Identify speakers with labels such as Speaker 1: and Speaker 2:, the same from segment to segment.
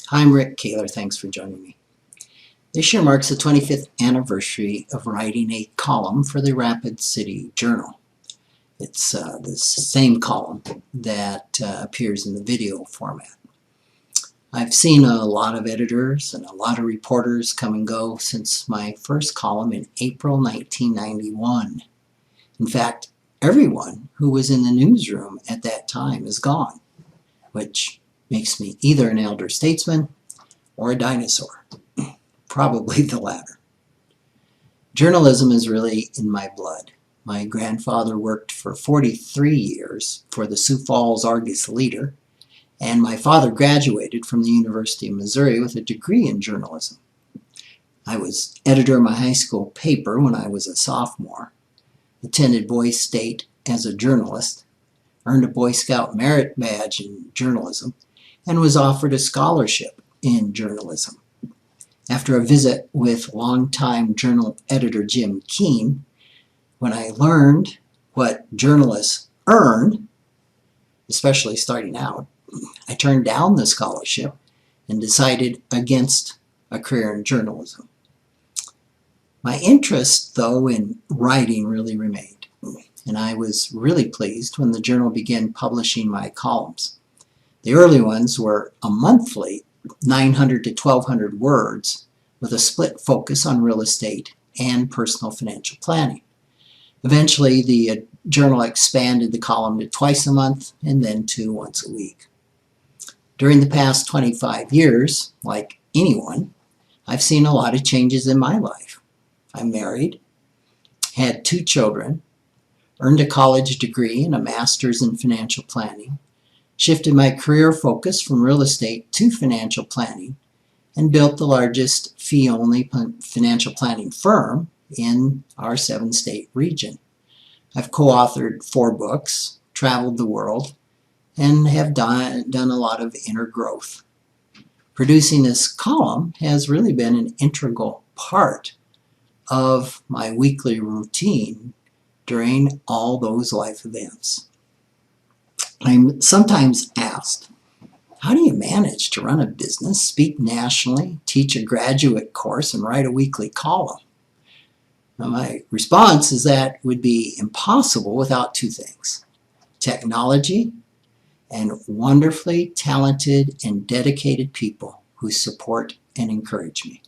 Speaker 1: Hi, I'm Rick Kaler. Thanks for joining me. This year marks the 25th anniversary of writing a column for the Rapid City Journal. It's the same column that appears in the video format. I've seen a lot of editors and a lot of reporters come and go since my first column in April 1991. In fact, everyone who was in the newsroom at that time is gone, which makes me either an elder statesman or a dinosaur. Probably the latter. Journalism is really in my blood. My grandfather worked for 43 years for the Sioux Falls Argus-Leader, and my father graduated from the University of Missouri with a degree in journalism. I was editor of my high school paper when I was a sophomore, attended Boys State as a journalist, earned a Boy Scout merit badge in journalism, and was offered a scholarship in journalism. After a visit with longtime journal editor Jim Keene, when I learned what journalists earn, especially starting out, I turned down the scholarship and decided against a career in journalism. My interest, though, in writing really remained, and I was really pleased when the journal began publishing my columns. The early ones were a monthly 900 to 1,200 words with a split focus on real estate and personal financial planning. Eventually, the journal expanded the column to twice a month and then to once a week. During the past 25 years, like anyone, I've seen a lot of changes in my life. I'm married, had 2 children, earned a college degree and a master's in financial planning, shifted my career focus from real estate to financial planning, and built the largest fee-only financial planning firm in our 7-state region. I've co-authored 4 books, traveled the world, and have done a lot of inner growth. Producing this column has really been an integral part of my weekly routine during all those life events. I'm sometimes asked, how do you manage to run a business, speak nationally, teach a graduate course, and write a weekly column? Now, my response is that would be impossible without 2 things: technology and wonderfully talented and dedicated people who support and encourage me.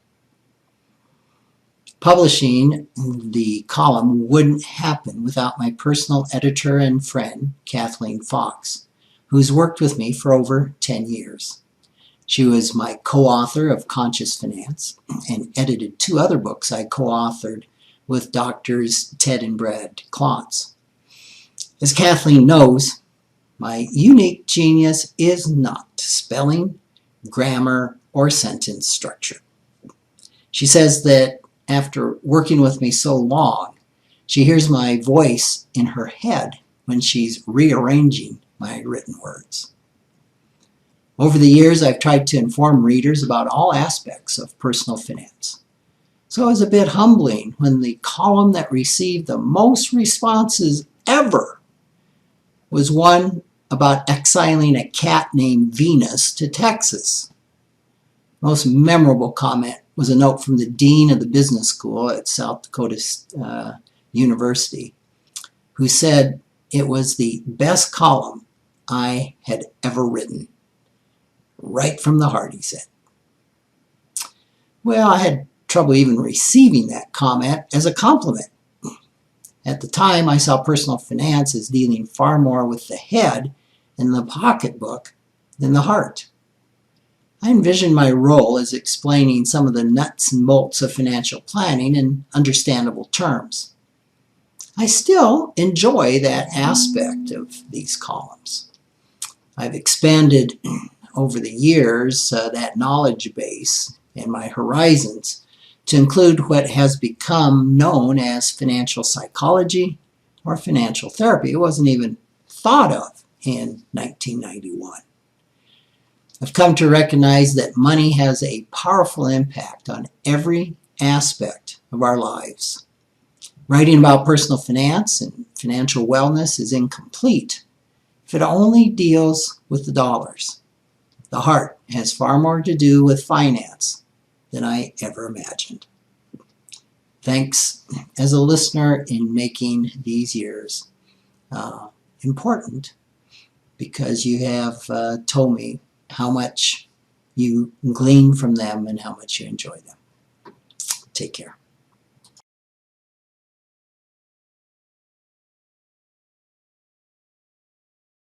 Speaker 1: Publishing the column wouldn't happen without my personal editor and friend, Kathleen Fox, who's worked with me for over 10 years. She was my co-author of Conscious Finance and edited 2 other books I co-authored with Drs. Ted and Brad Klontz. As Kathleen knows, my unique genius is not spelling, grammar, or sentence structure. She says that after working with me so long, she hears my voice in her head when she's rearranging my written words. Over the years, I've tried to inform readers about all aspects of personal finance. So it was a bit humbling when the column that received the most responses ever was one about exiling a cat named Venus to Texas. Most memorable comment was a note from the dean of the business school at South Dakota University, who said it was the best column I had ever written. Right from the heart, he said. Well, I had trouble even receiving that comment as a compliment. At the time, I saw personal finance as dealing far more with the head and the pocketbook than the heart. I envisioned my role as explaining some of the nuts and bolts of financial planning in understandable terms. I still enjoy that aspect of these columns. I've expanded over the years that knowledge base and my horizons to include what has become known as financial psychology or financial therapy. It wasn't even thought of in 1991. I've come to recognize that money has a powerful impact on every aspect of our lives. Writing about personal finance and financial wellness is incomplete if it only deals with the dollars. The heart has far more to do with finance than I ever imagined. Thanks as a listener in making these years important, because you have told me how much you glean from them and how much you enjoy them. Take care.